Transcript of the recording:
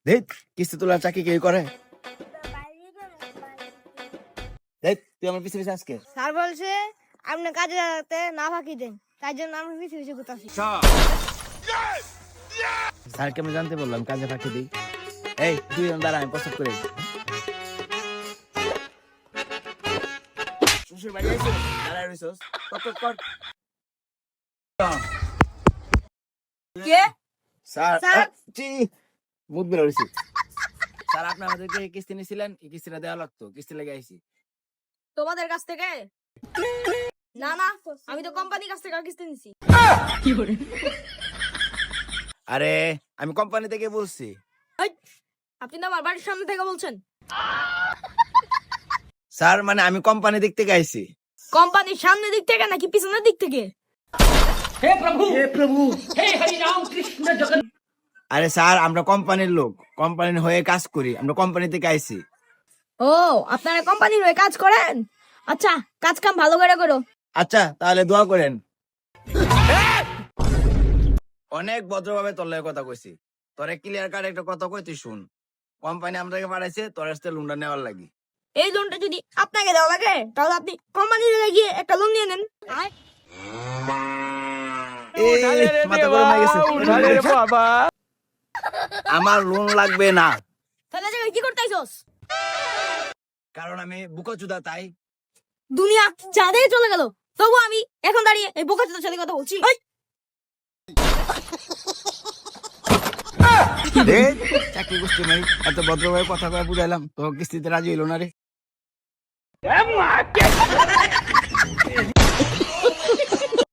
দেখ কিস্তি তোলার চাকরি কেউ করে? দেখ তুই আমার পিছে পিছে আজকে স্যার বলছে আপনি কাজে যাতে না ফাঁকি দেন, তাই জন্য আমি পিছিয়ে পিছিয়ে ঘুরতাছি। স্যারকে আমি জানতে বললাম কাজে ফাঁকি দিই। এই তুই দাঁড়া, আমি প্রস্তাব করি। শ্বশুর বাড়ি আইছিস, দাঁড়ায় রইছস, কর। কে? Sir sir. মুখ বের হইছে। স্যার আপনি আমাদেরকে কিস্তি নিছিলেন, এই কিস্তিটা দেওয়া লাগতো, কিস্তি লেগে আইছি। তোমাদের কাছ থেকে? না না, আমি তো কোম্পানির কাছ থেকে কিস্তি নিছি। আরে আমি কোম্পানি থেকে বলছি। এই, আপনি তো আমার বাড়ির সামনে থেকে বলছেন। স্যার মানে আমি কোম্পানি দিক থেকে আইছি। কোম্পানির সামনের দিক থেকে নাকি পিছনের দিক থেকে? আরে স্যার আমরা কোম্পানির লোক, কোম্পানির হয়ে কাজ করি, আমরা কোম্পানি থেকে আইছি। ও, আপনারা কোম্পানির হয়ে কাজ করেন? আচ্ছা, কাজ কাম ভালো করে করো। আচ্ছা তাহলে দোয়া করেন। অনেক ভদ্রভাবে তোর লগে কথা কইছি, তোরে ক্লিয়ার কাট একটা কথা কই, তুই শুন। কোম্পানি আমাদেরকে পাঠাইছে তোর কাছ থেকে লোনটা নেওয়ার লাগি। এই লোনটা যদি আপনাকে দেওয়া লাগে তাহলে আপনি কোম্পানিতে গিয়ে একটা লোন নিয়ে নেন। মাথা গরম হয়ে গেছে। আমার লোন লাগবে না, তাহলে জায়গায় কি করতে আইছস? কারণ আমি বুকাচুদা তাই। দুনিয়া চাঁদে চলে গেল, তবু আমি এখন দাঁড়িয়ে এই বোকাচোদার সাথে কথা বলছি। চাকরি করছি ভাই, এত ভদ্রভাবে কথা কয়ে বুঝাইলাম, তো কিস্তিতে রাজি হইল না রে।